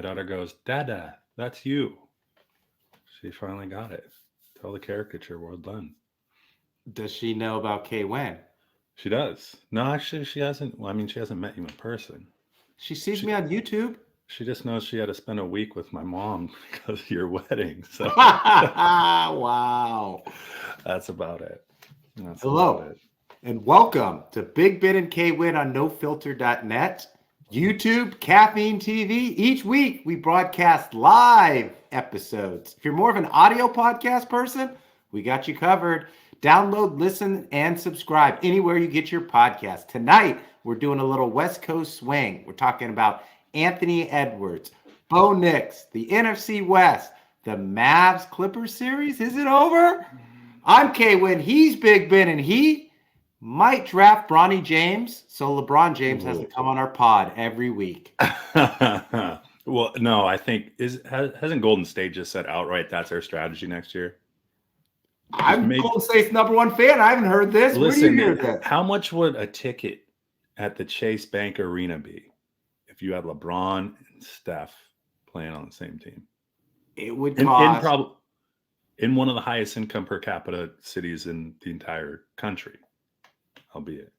My daughter goes, Dada, that's you. She finally got it. Tell the caricature, well done. Does she know about K-Wen? She does. No, actually, she hasn't. Well, I mean, she hasn't met you in person. She sees She me on YouTube. she just knows she had to spend a week with my mom because of your wedding. So Wow. that's about it. That's about Hello, it. and welcome to Big Ben and K-Win on NoFilter.net, YouTube, Caffeine TV. Each week, we broadcast live episodes. If you're more of an audio podcast person, we got you covered. Download, listen, and subscribe anywhere you get your podcast. Tonight, we're doing a little West Coast swing. We're talking about Anthony Edwards, Bo Nix, the NFC West, the Mavs Clippers series. Is it over? I'm K-Win, he's Big Ben, and he might draft Bronny James, so LeBron James has to come on our pod every week. Well, no, I think hasn't Golden State just said outright that's their strategy next year? I'm Golden State's #1 fan. I haven't heard this. Listen, where do you hear this? How much would a ticket at the Chase Bank Arena be if you had LeBron and Steph playing on the same team? It would cost in one of the highest income per capita cities in the entire country, albeit.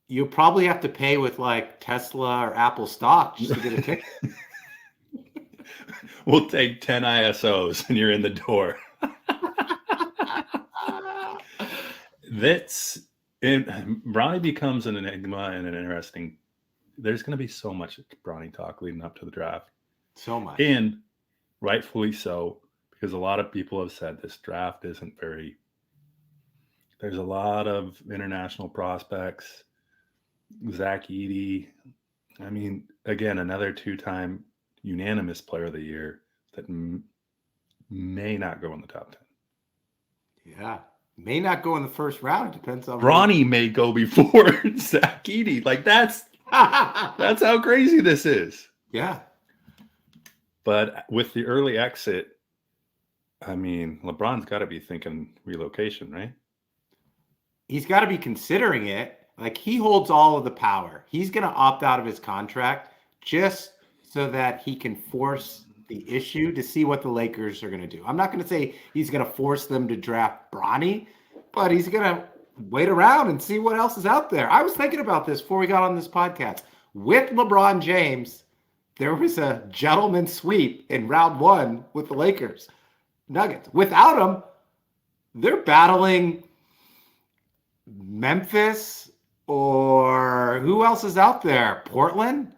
You'll probably have to pay with like Tesla or Apple stock just to get a ticket. We'll take 10 ISOs and you're in the door. Bronny becomes an enigma and an interesting. There's going to be so much Bronny talk leading up to the draft. So much. And rightfully so, because a lot of people have said this draft isn't very. There's a lot of international prospects. Zach Edey. I mean, again, another 2-time unanimous player of the year that may not go in the top 10. Yeah. May not go in the first round. It depends on Bronny may go before Zach Edey. Like that's how crazy this is. Yeah. But with the early exit, I mean, LeBron's got to be thinking relocation, right? He's got to be considering it. Like he holds all of the power. He's going to opt out of his contract just so that he can force the issue to see what the Lakers are going to do. I'm not going to say he's going to force them to draft Bronny, but he's going to wait around and see what else is out there. I was thinking about this before we got on this podcast. With LeBron James, there was a gentleman sweep in round 1 with the Lakers Nuggets. Without him, they're battling Memphis, or who else is out there? Portland?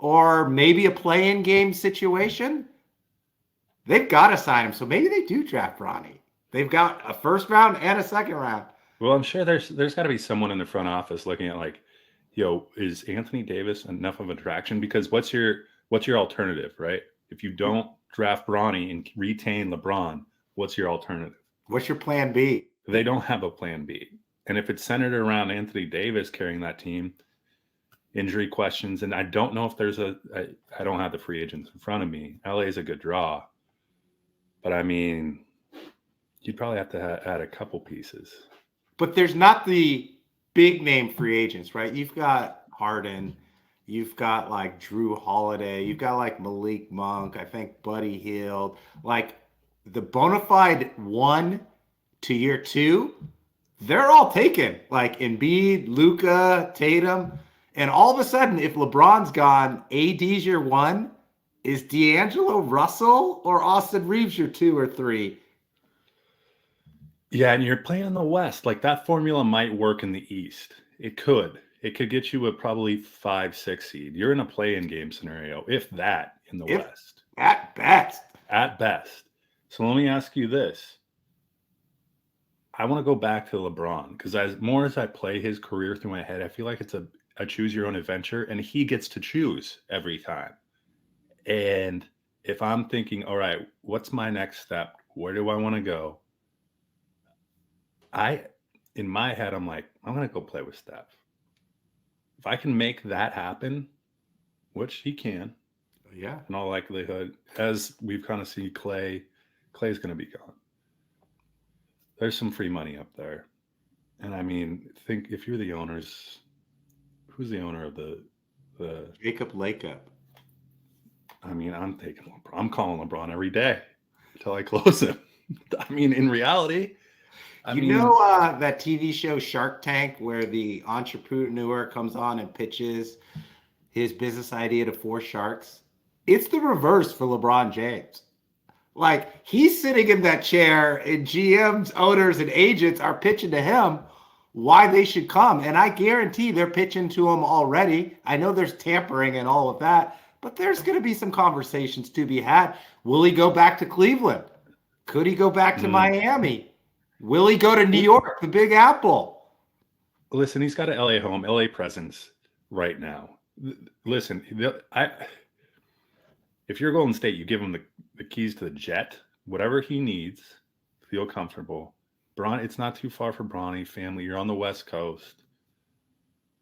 Or maybe a play-in game situation? They've got to sign him, so maybe they do draft Bronny. They've got a first round and a second round. Well, I'm sure there's got to be someone in the front office looking at like, is Anthony Davis enough of an attraction? Because what's your alternative, right? If you don't draft Bronny and retain LeBron, what's your alternative? What's your plan B? They don't have a plan B. And if it's centered around Anthony Davis carrying that team, injury questions, and I don't know if there's I don't have the free agents in front of me. LA is a good draw, but I mean, you'd probably have to add a couple pieces. But there's not the big name free agents, right? You've got Harden, you've got like Drew Holiday, you've got like Malik Monk, I think Buddy Hield, like the bona fide 1 to year 2, they're all taken. Like Embiid, Luka, Tatum. And all of a sudden, if LeBron's gone, AD's your 1. Is D'Angelo Russell or Austin Reeves your 2 or 3? Yeah, and you're playing in the West. Like that formula might work in the East. It could. It could get you a probably 5-6 seed. You're in a play-in game scenario, if that, in the West. At best. At best. So let me ask you this. I want to go back to LeBron because as I play his career through my head, I feel like it's a choose your own adventure, and he gets to choose every time. And if I'm thinking, all right, what's my next step? Where do I want to go? In my head, I'm like, I'm going to go play with Steph. If I can make that happen, which he can, yeah, in all likelihood, as we've kind of seen Clay's going to be gone. There's some free money up there. And I mean, think if you're the owners, who's the owner of the Jacob Lakeup? I mean, I'm taking LeBron. I'm calling LeBron every day until I close him. I mean, in reality, That TV show Shark Tank where the entrepreneur comes on and pitches his business idea to 4 sharks? It's the reverse for LeBron James. Like, he's sitting in that chair and GMs, owners, and agents are pitching to him why they should come. And I guarantee they're pitching to him already. I know there's tampering and all of that, but there's going to be some conversations to be had. Will he go back to Cleveland? Could he go back to Miami? Will he go to New York, the Big Apple? Listen, he's got an LA home, LA presence right now. Listen, if you're Golden State, you give him the keys to the jet, whatever he needs, feel comfortable. It's not too far for Bronny family. You're on the West Coast.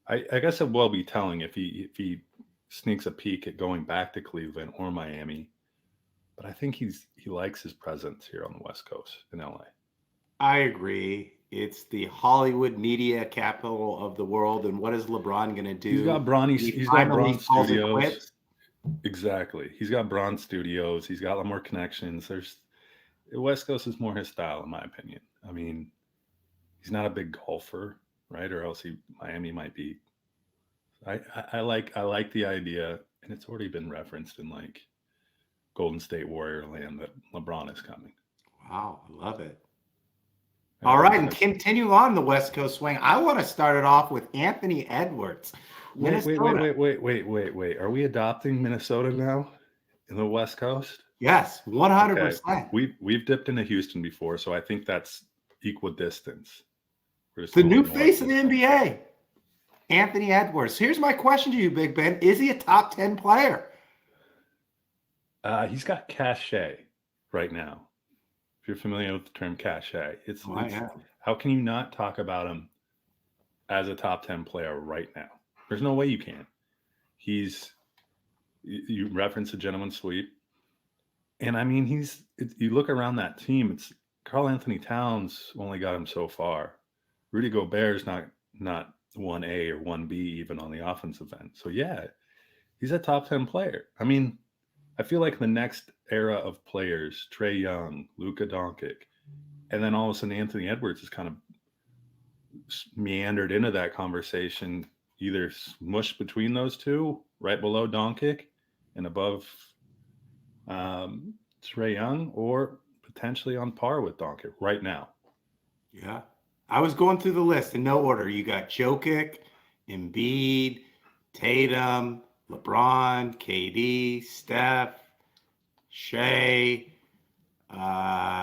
I guess it will be telling if he sneaks a peek at going back to Cleveland or Miami. But I think he likes his presence here on the West Coast in LA. I agree. It's the Hollywood media capital of the world. And what is LeBron going to do? He's got Bron Studios. Exactly. He's got Bron Studios. He's got a lot more connections. The West Coast is more his style, in my opinion. I mean, he's not a big golfer, right? Or else Miami might be. I like the idea, and it's already been referenced in like Golden State Warrior land that LeBron is coming. Wow, I love it. All right, and continue on the West Coast swing. I want to start it off with Anthony Edwards. Wait. Are we adopting Minnesota now in the West Coast? Yes, 100%. Okay. We've dipped into Houston before, so I think that's equal distance. The new face of the NBA, Anthony Edwards. Here's my question to you, Big Ben. Is he a top 10 player? He's got cachet right now. If you're familiar with the term cachet, it's how can you not talk about him as a top 10 player right now? There's no way you can. You reference a gentleman sweep. And I mean, you look around that team, it's Karl Anthony Towns only got him so far. Rudy Gobert's not 1A or 1B even on the offensive end. So yeah, he's a top 10 player. I mean, I feel like the next era of players, Trae Young, Luka Doncic, and then all of a sudden Anthony Edwards is kind of meandered into that conversation, either smushed between those two, right below Doncic and above Trae Young, or potentially on par with Doncic right now. Yeah. I was going through the list in no order. You got Jokic, Embiid, Tatum, LeBron, KD, Steph, Shea, Giannis.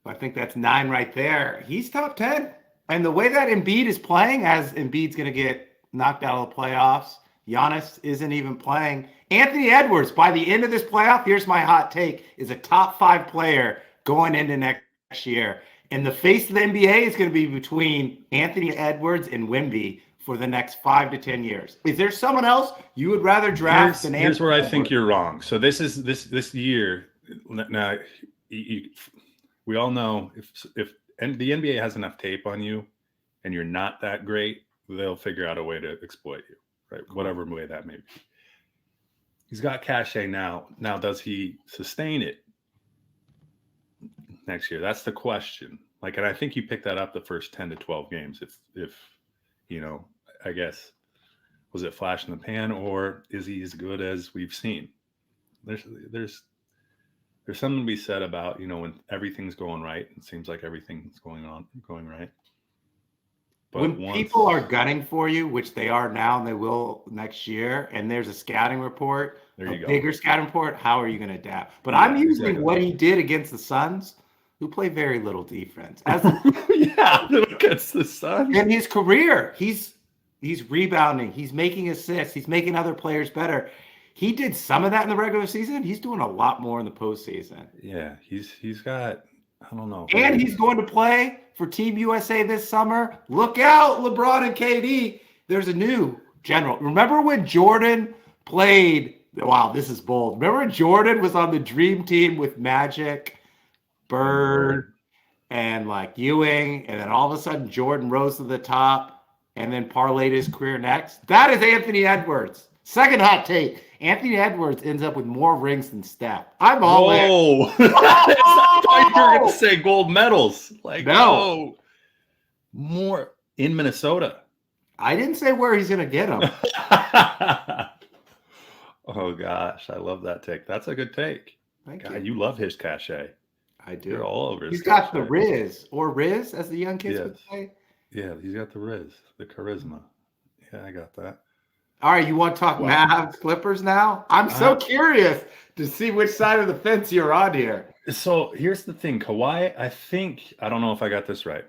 I think that's 9 right there. He's top 10. And the way that Embiid is playing, as Embiid's going to get knocked out of the playoffs, Giannis isn't even playing. Anthony Edwards, by the end of this playoff, here's my hot take, is a top 5 player going into next year. And the face of the NBA is going to be between Anthony Edwards and Wemby for the next 5 to 10 years. Is there someone else you would rather draft than Anthony Here's where I Edwards? think you're wrong. So this year, now we all know if and the NBA has enough tape on you and you're not that great, they'll figure out a way to exploit you, right? Whatever way that may be. He's got cachet now. Now, does he sustain it next year? That's the question. Like, and I think you picked that up the first 10 to 12 games. If I guess, was it flash in the pan, or is he as good as we've seen? There's something to be said about, when everything's going right, it seems like everything's going right. But when people are gunning for you, which they are now and they will next year, and there's a scouting report, bigger scouting report, how are you going to adapt? But I'm using what he did against the Suns, who play very little defense. Against the Suns. In his career, he's rebounding, he's making assists, he's making other players better. He did some of that in the regular season. He's doing a lot more in the postseason. Yeah, he's got, I don't know. And he's going to play for Team USA this summer. Look out, LeBron and KD. There's a new general. Remember when Jordan played? Wow, this is bold. Remember when Jordan was on the dream team with Magic, Bird, and like Ewing, and then all of a sudden Jordan rose to the top and then parlayed his career next? That is Anthony Edwards. Second hot take. Anthony Edwards ends up with more rings than Steph. I'm all in. Whoa! I thought you were going to say gold medals. Like, No. more in Minnesota. I didn't say where he's going to get them. Oh, gosh. I love that take. That's a good take. Thank God, you. you love his cachet. I do. You're all over his He's got cachet. the Riz, or Riz, as the young kids Yes. would say. Yeah, he's got the Riz, the charisma. Yeah, I got that. All right, you want to talk Mavs Clippers now? I'm so curious to see which side of the fence you're on here. So here's the thing. Kawhi, I don't know if I got this right,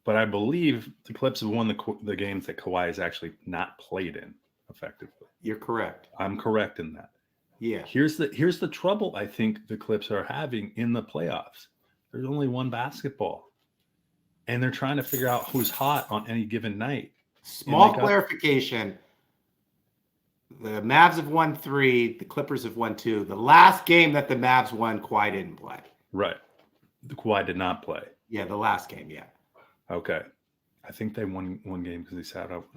but I believe the Clips have won the games that Kawhi has actually not played in effectively. You're correct. I'm correct in that. Yeah. Here's the trouble I think the Clips are having in the playoffs. There's only one basketball, and they're trying to figure out who's hot on any given night. Small clarification. The Mavs have won 3. The Clippers have won 2. The last game that the Mavs won, Kawhi didn't play. Right. The Kawhi did not play. Yeah, the last game, yeah. Okay. I think they won one game because he sat out.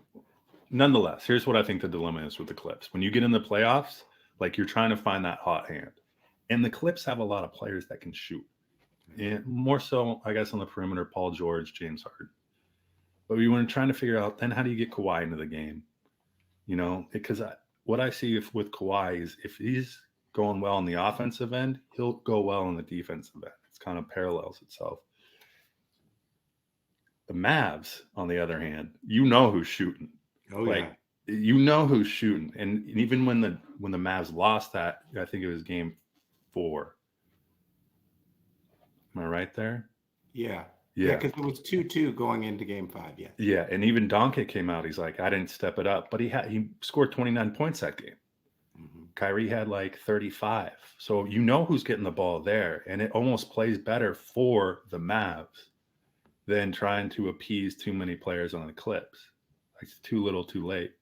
Nonetheless, here's what I think the dilemma is with the Clips. When you get in the playoffs, like you're trying to find that hot hand. And the Clips have a lot of players that can shoot. And more so, I guess, on the perimeter, Paul George, James Harden. But we were trying to figure out, then how do you get Kawhi into the game? You know, because what I see with Kawhi is if he's going well on the offensive end, he'll go well on the defensive end. It's kind of parallels itself. The Mavs, on the other hand, you know who's shooting. Oh, yeah. You know who's shooting. And even when the Mavs lost that, I think it was game 4. Am I right there? Yeah. Yeah, because it was 2-2 going into game 5, yeah. Yeah, and even Doncic came out. He's like, I didn't step it up. But he scored 29 points that game. Mm-hmm. Kyrie had like 35. So you know who's getting the ball there. And it almost plays better for the Mavs than trying to appease too many players on the Clips. Like, it's too little, too late.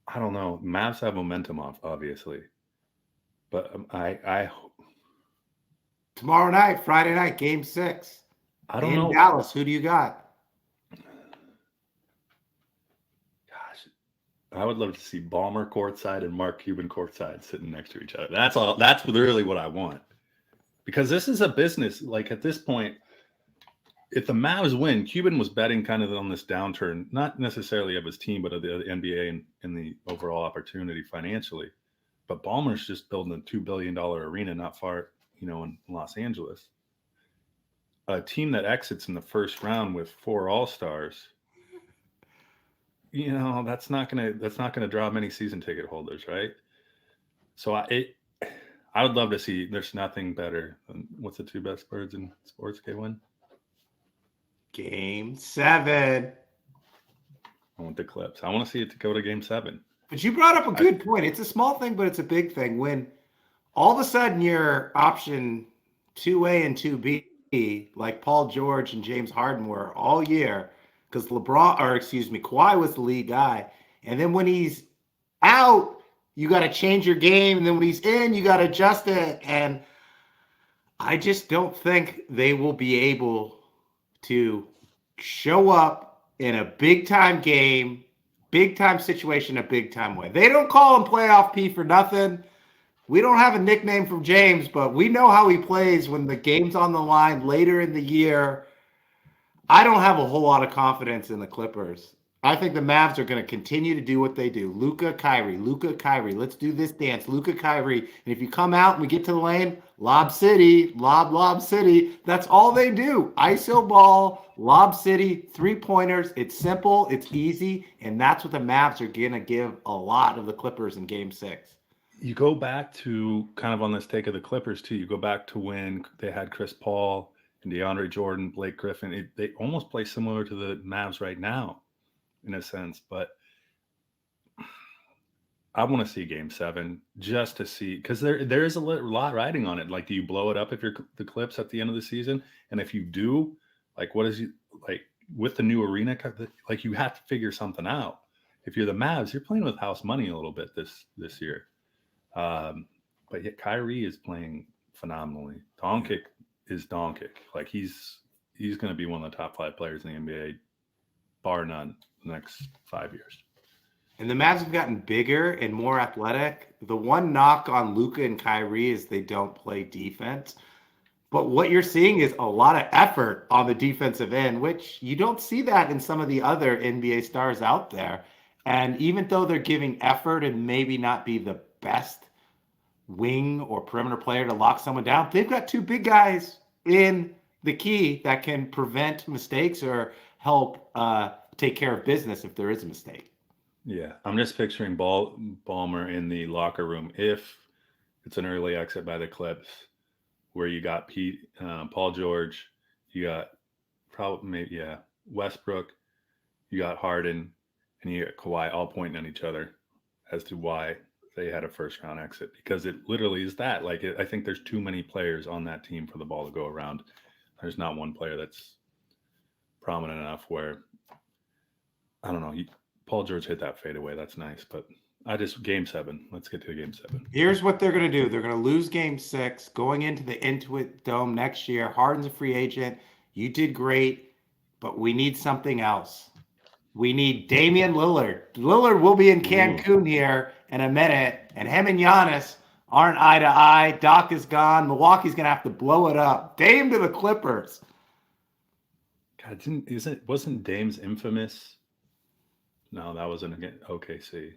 I don't know. Mavs have momentum off, obviously. But I tomorrow night, Friday night, game 6. I don't know. Dallas, who do you got? Gosh, I would love to see Ballmer courtside and Mark Cuban courtside sitting next to each other. That's all. That's really what I want. Because this is a business. Like, at this point, if the Mavs win, Cuban was betting kind of on this downturn, not necessarily of his team, but of the NBA and the overall opportunity financially. But Ballmer's just building a $2 billion arena not far, in Los Angeles. A team that exits in the first round with 4 All-Stars, that's not gonna draw many season ticket holders, right? So I would love to see. There's nothing better than what's the 2 best birds in sports? K1. Game 7. I want the Clips. I want to see it to go to game 7. But you brought up a good point. It's a small thing, but it's a big thing. When all of a sudden your option 2A and 2B, like Paul George and James Harden were all year, because Kawhi was the lead guy. And then when he's out, you got to change your game. And then when he's in, you got to adjust it. And I just don't think they will be able to show up in a big-time game, big-time situation, a big-time way. They don't call him Playoff P for nothing. We don't have a nickname from James, but we know how he plays when the game's on the line later in the year. I don't have a whole lot of confidence in the Clippers. I think the Mavs are going to continue to do what they do. Luka, Kyrie. Let's do this dance. Luka, Kyrie. And if you come out and we get to the lane, Lob City, Lob City. That's all they do. ISO ball, Lob City, 3-pointers. It's simple. It's easy. And that's what the Mavs are going to give a lot of the Clippers in game 6. You go back to kind of on this take of the Clippers too. You go back to when they had Chris Paul and DeAndre Jordan, Blake Griffin. They almost play similar to the Mavs right now, in a sense. But I want to see game 7 just to see, because there is a lot riding on it. Like, do you blow it up if you're the Clips at the end of the season? And if you do, like, what is you like with the new arena? Like, you have to figure something out. If you're the Mavs, you're playing with house money a little bit this year. But yet Kyrie is playing phenomenally. Doncic is Doncic. Like, he's going to be one of the top 5 players in the NBA, bar none, the next 5 years. And the Mavs have gotten bigger and more athletic. The one knock on Luka and Kyrie is they don't play defense. But what you're seeing is a lot of effort on the defensive end, which you don't see that in some of the other NBA stars out there. And even though they're giving effort and maybe not be the best wing or perimeter player to lock someone down, they've got two big guys in the key that can prevent mistakes or help take care of business if there is a mistake. Yeah, I'm just picturing Ballmer in the locker room if it's an early exit by the Clips, where you got Paul George, you got Westbrook, you got Harden, and you got Kawhi all pointing at each other as to why they had a first round exit, because it literally is that. Like, I think there's too many players on that team for the ball to go around. There's not one player that's prominent enough where, I don't know, Paul George hit that fadeaway. That's nice, but game 7. Let's get to game 7. Here's what they're going to do. They're going to lose game 6 going into the Intuit Dome next year. Harden's a free agent. You did great, but we need something else. We need Damian Lillard. Lillard will be in Cancun here in a minute, and him and Giannis aren't eye to eye. Doc is gone. Milwaukee's going to have to blow it up. Dame to the Clippers. God, wasn't Dame's infamous? No, that wasn't against OKC.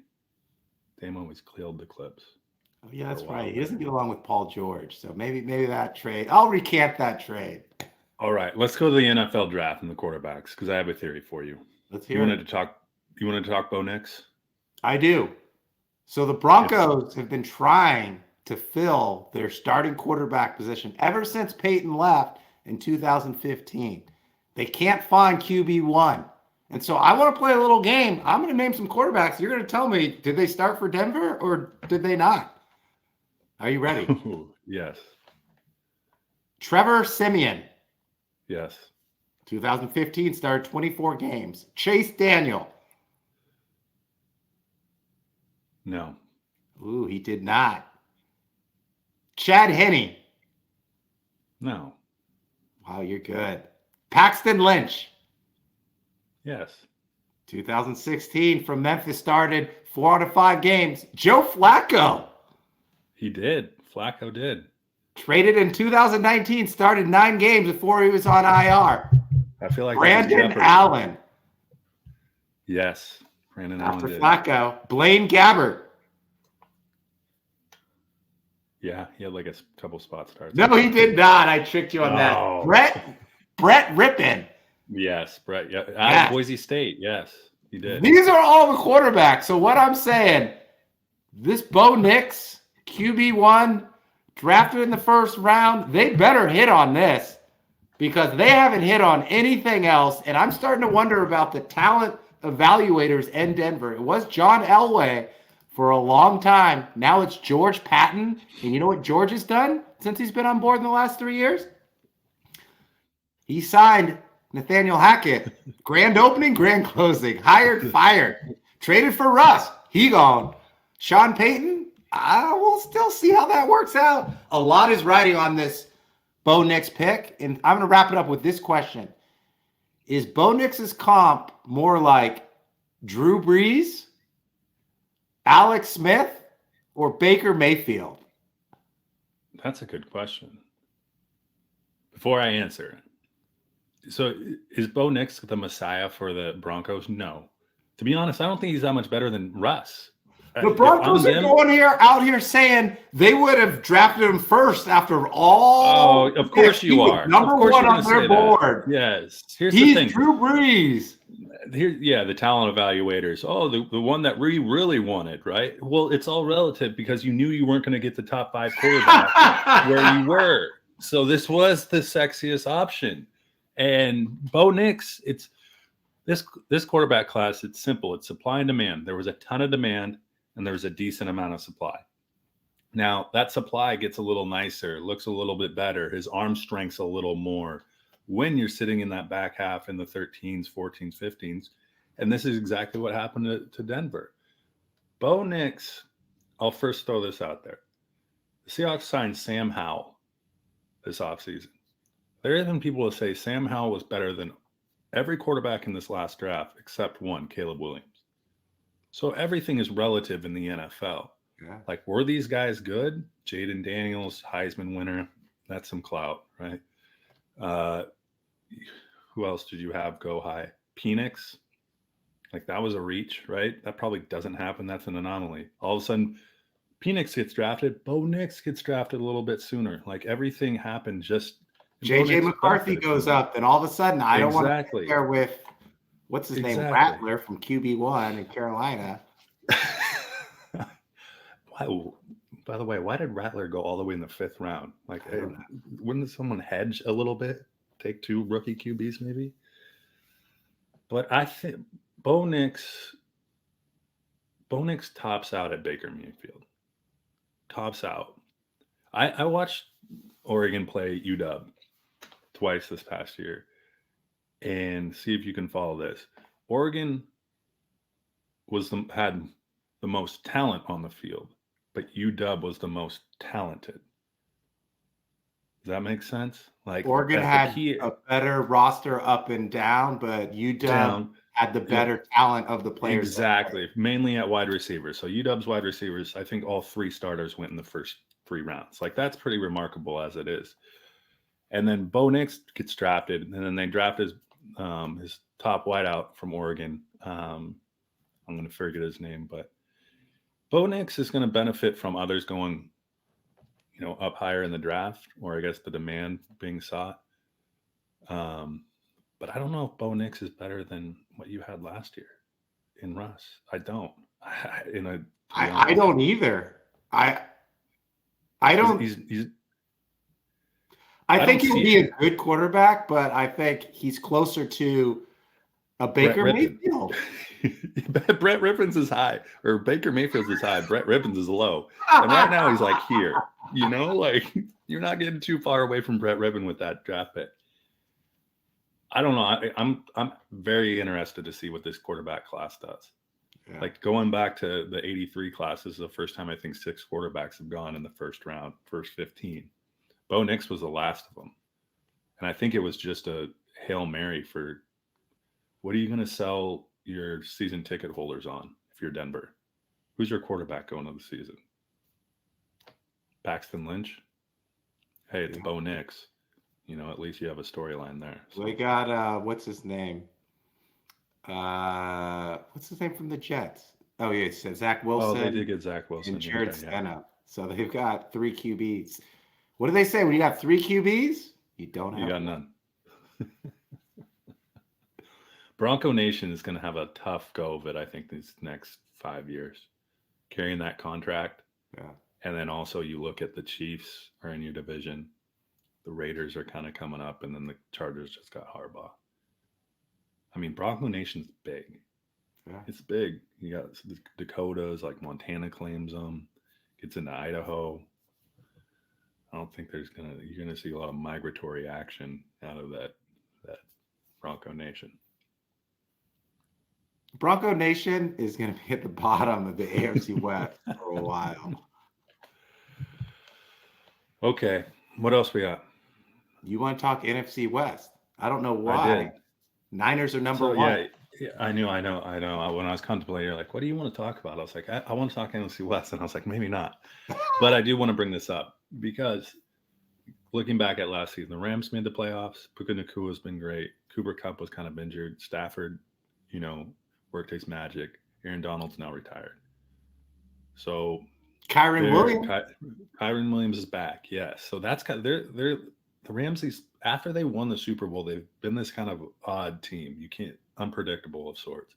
Dame always killed the Clips. Oh, yeah, that's right. He doesn't get along with Paul George, so maybe that trade. I'll recant that trade. All right, let's go to the NFL draft and the quarterbacks, because I have a theory for you. Let's hear You wanted to talk Bo Nix? I do. So the Broncos have been trying to fill their starting quarterback position ever since Peyton left in 2015. They can't find QB1. And so I want to play a little game. I'm going to name some quarterbacks. You're going to tell me, did they start for Denver or did they not? Are you ready? Yes. Trevor Siemian. Yes. 2015 started 24 games. Chase Daniel. No. Ooh, he did not. Chad Henne. No. Wow, you're good. Paxton Lynch. Yes. 2016 from Memphis started 4 out of 5 games. Joe Flacco. He did. Flacco did. Traded in 2019, started 9 games before he was on IR. I feel like Brandon Allen. Yes. Brandon Allen After did. Flacco. Blaine Gabbert. Yeah, he had like a couple spot starts. No, he did not. I tricked you on that. Brett Rippin. Yes, Brett. Yeah, out of Boise State. Yes, he did. These are all the quarterbacks. So what I'm saying, this Bo Nix, QB1, drafted in the first round, they better hit on this because they haven't hit on anything else. And I'm starting to wonder about the talent evaluators in Denver. It was John Elway for a long time. Now it's George Patton. And you know what George has done since he's been on board in the last 3 years? He signed Nathaniel Hackett. Grand opening, grand closing. Hired, fired. Traded for Russ. He gone. Sean Payton, we'll still see how that works out. A lot is riding on this Bo Nix pick. And I'm going to wrap it up with this question. Is Bo Nix's comp more like Drew Brees, Alex Smith, or Baker Mayfield? That's a good question. Before I answer, so is Bo Nix the messiah for the Broncos? No. To be honest, I don't think he's that much better than Russ. The Broncos are going out here saying they would have drafted him first after all. Oh, of course you are. Number one on their board. Yes. He's the thing. Drew Brees. The talent evaluators. Oh, the one that we really wanted, right? Well, it's all relative because you knew you weren't going to get the top 5 quarterbacks where you were. So this was the sexiest option. And Bo Nix, it's this quarterback class, it's simple. It's supply and demand. There was a ton of demand and there was a decent amount of supply. Now, that supply gets a little nicer, looks a little bit better. His arm strength's a little more when you're sitting in that back half in the 13s, 14s, 15s. And this is exactly what happened to Denver. Bo Nix, I'll first throw this out there. The Seahawks signed Sam Howell this offseason. There are even people who say Sam Howell was better than every quarterback in this last draft except one, Caleb Williams. So everything is relative in the NFL. Yeah. Like, were these guys good? Jaden Daniels, Heisman winner. That's some clout, right? Uh, who else did you have go high? Penix. Like, that was a reach, right? That probably doesn't happen. That's an anomaly. All of a sudden, Penix gets drafted. Bo Nix gets drafted a little bit sooner. Like, everything happened just. JJ McCarthy goes up, then all of a sudden, I don't want to sit there with, what's his name, Rattler from QB1 in Carolina. Wow. By the way, why did Rattler go all the way in the 5th round? Like, wouldn't someone hedge a little bit? Take 2 rookie QBs maybe? But I think Bo Nix tops out at Baker Mayfield. Tops out. I watched Oregon play UW twice this past year, and see if you can follow this. Oregon had the most talent on the field, but UW was the most talented. Does that make sense? Like, Oregon had a better roster up and down, but UW had the better talent of the players. Exactly. Mainly at wide receivers. So UW's wide receivers, I think all 3 starters went in the first 3 rounds. Like, that's pretty remarkable as it is. And then Bo Nix gets drafted, and then they draft his top wideout from Oregon. I'm going to forget his name, but Bo Nix is going to benefit from others going, up higher in the draft, or I guess the demand being sought. But I don't know if Bo Nix is better than what you had last year in Russ. I don't. I don't either. I don't. I think he'll be a good quarterback, but I think he's closer to a Baker Mayfield. Brett Rippins is high, or Baker Mayfield is high. Brett Rippins is low. And right now he's like here. Like, you're not getting too far away from Brett Rippin with that draft pick. I don't know. I'm very interested to see what this quarterback class does. Yeah. Like, going back to the 83 class, this is the first time I think 6 quarterbacks have gone in the first round, first 15. Bo Nix was the last of them. And I think it was just a Hail Mary for, what are you going to sell your season ticket holders on if you're Denver? Who's your quarterback going into the season? Paxton Lynch? Hey, it's Bo Nix. At least you have a storyline there. So. We got, what's his name? What's his name from the Jets? Oh, yeah, it's Zach Wilson. Oh, they did get Zach Wilson. And Jared Stena. So they've got 3 QBs. What do they say? When you got 3 QBs, you don't have. You got none. Bronco Nation is going to have a tough go of it, I think, these next 5 years. Carrying that contract. Yeah. And then also you look at the Chiefs are in your division. The Raiders are kind of coming up, and then the Chargers just got Harbaugh. I mean, Bronco Nation's big. Yeah. It's big. You got the Dakotas, like Montana claims them. Gets into Idaho. I don't think you're gonna see a lot of migratory action out of that Bronco Nation. Bronco Nation is going to be at the bottom of the AFC West for a while. Okay, what else we got? You want to talk NFC West? I don't know why. I did. Niners are number 1. Yeah, I know. When I was contemplating, you're like, what do you want to talk about? I was like, I want to talk NFC West. And I was like, maybe not. But I do want to bring this up because looking back at last season, the Rams made the playoffs. Puka Nacua has been great. Cooper Kupp was kind of injured. Stafford, worked his magic. Aaron Donald's now retired. So Kyron Williams is back. Yes. So that's kind of the Ramses, after they won the Super Bowl, they've been this kind of odd team. Unpredictable of sorts.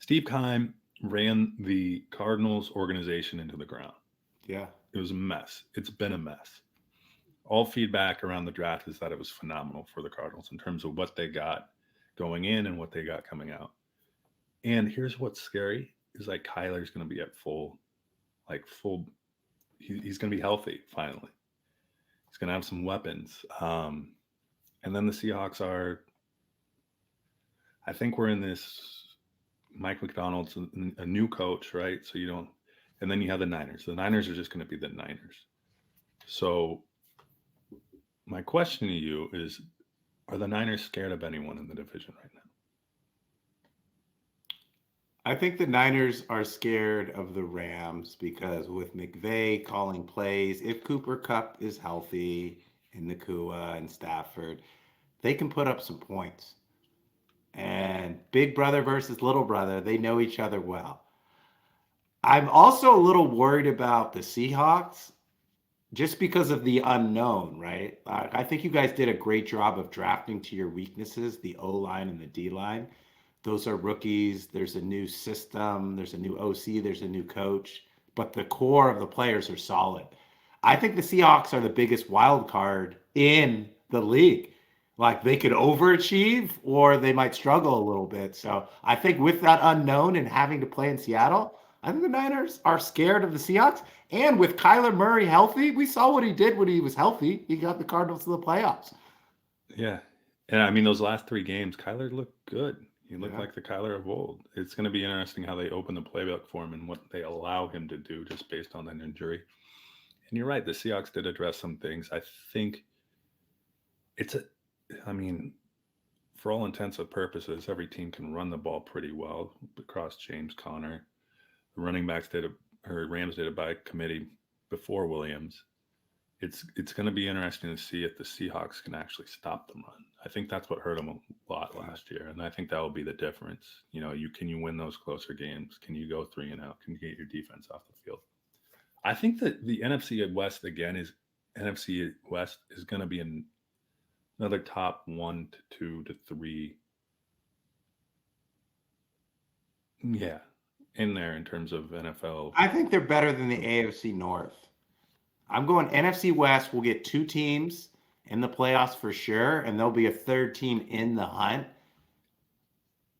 Steve Keim ran the Cardinals organization into the ground. Yeah. It was a mess. It's been a mess. All feedback around the draft is that it was phenomenal for the Cardinals in terms of what they got going in and what they got coming out. And here's what's scary is like Kyler's going to be at he's going to be healthy finally. He's going to have some weapons. And then the Seahawks I think we're in this, Mike McDonald's a new coach, right? So and then you have the Niners. The Niners are just going to be the Niners. So my question to you is, are the Niners scared of anyone in the division right now? I think the Niners are scared of the Rams because with McVay calling plays, if Cooper Kupp is healthy and Nakua and Stafford, they can put up some points. And big brother versus little brother, they know each other well. I'm also a little worried about the Seahawks just because of the unknown, right? I think you guys did a great job of drafting to your weaknesses, the O line and the D line. Those are rookies. There's a new system. There's a new OC. There's a new coach. But the core of the players are solid. I think the Seahawks are the biggest wild card in the league. Like they could overachieve or they might struggle a little bit. So I think with that unknown and having to play in Seattle, I think the Niners are scared of the Seahawks. And with Kyler Murray healthy, we saw what he did when he was healthy. He got the Cardinals to the playoffs. Yeah. And I mean, those last 3 games, Kyler looked good. He looked Yeah. like the Kyler of old. It's going to be interesting how they open the playbook for him and what they allow him to do just based on an injury. And you're right, the Seahawks did address some things. I think I mean, for all intents and purposes, every team can run the ball pretty well across James Conner. The running backs Rams did it by committee before Williams. It's going to be interesting to see if the Seahawks can actually stop the run. I think that's what hurt them a lot last year, and I think that will be the difference. You know, can you win those closer games? Can you go 3 and out? Can you get your defense off the field? I think that the NFC West is going to be another top 1 to 2 to 3. Yeah, in there in terms of NFL. I think they're better than the AFC North. I'm going NFC West. We'll get 2 teams in the playoffs for sure, and there'll be a 3rd team in the hunt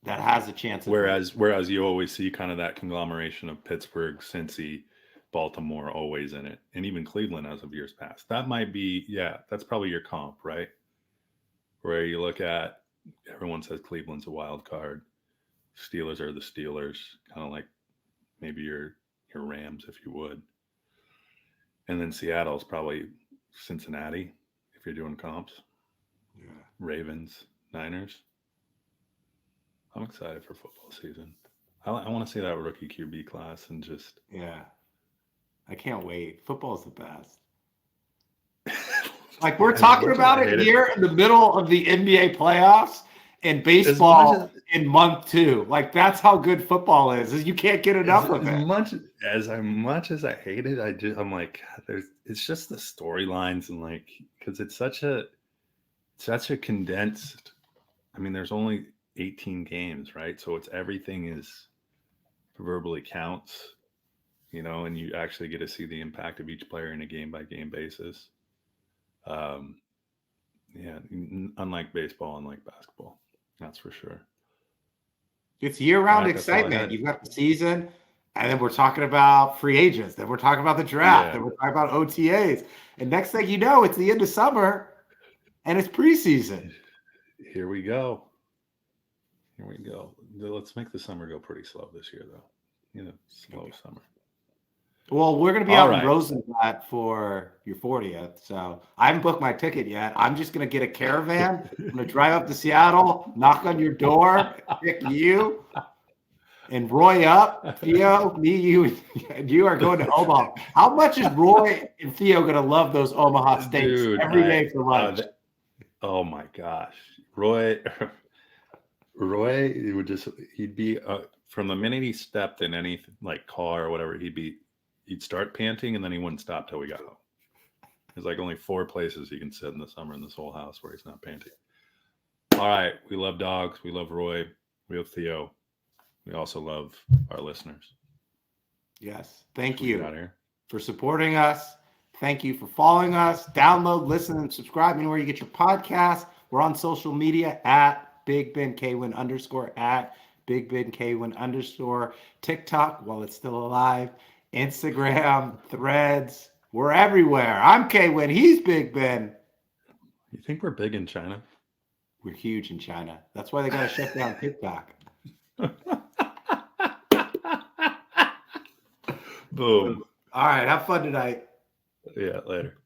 that has a chance. Whereas you always see kind of that conglomeration of Pittsburgh, Cincy, Baltimore always in it, and even Cleveland as of years past. That might be, that's probably your comp, right? Where you look at, everyone says Cleveland's a wild card. Steelers are the Steelers, kind of like maybe your Rams, if you would. And then Seattle's probably Cincinnati, if you're doing comps. Yeah. Ravens, Niners. I'm excited for football season. I want to see that rookie QB class and just... Yeah. I can't wait. Football's the best. Like we're talking about it here in the middle of the NBA playoffs and baseball in month 2. Like that's how good football is you can't get enough of it. As much as I hate it, I'm like, it's just the storylines and like, because it's such a condensed. I mean, there's only 18 games, right? So everything is proverbially counts, you know, and you actually get to see the impact of each player in a game by game basis. Unlike baseball, unlike basketball, that's for sure. It's year-round excitement. You've got the season, and then we're talking about free agents. Then we're talking about the draft. Then we're talking about OTAs. And next thing you know, it's the end of summer, and it's preseason. Here we go. Let's make the summer go pretty slow this year, though. You know, slow summer. Well, we're going to be out in Rosenblatt for your 40th, so I haven't booked my ticket yet. I'm just going to get a caravan. I'm going to drive up to Seattle, knock on your door, pick you, and Roy up. Theo, me, you, and you are going to Omaha. How much is Roy and Theo going to love those Omaha steaks every day for lunch? Oh, my gosh. Roy he'd be, from the minute he stepped in any like car or whatever, he'd start panting and then he wouldn't stop till we got home. There's like only 4 places he can sit in the summer in this whole house where he's not panting. All right. We love dogs. We love Roy. We love Theo. We also love our listeners. Yes. Thank you for supporting us. Thank you for following us. Download, listen, and subscribe anywhere you get your podcasts. We're on social media at BigBenKwin _ at BigBenKwin _ TikTok while it's still alive. Instagram, Threads, we're everywhere. I'm Kwin. He's Big Ben. You think we're big in China? We're huge in China. That's why they got to shut down TikTok. Boom. All right. Have fun tonight. Yeah, later.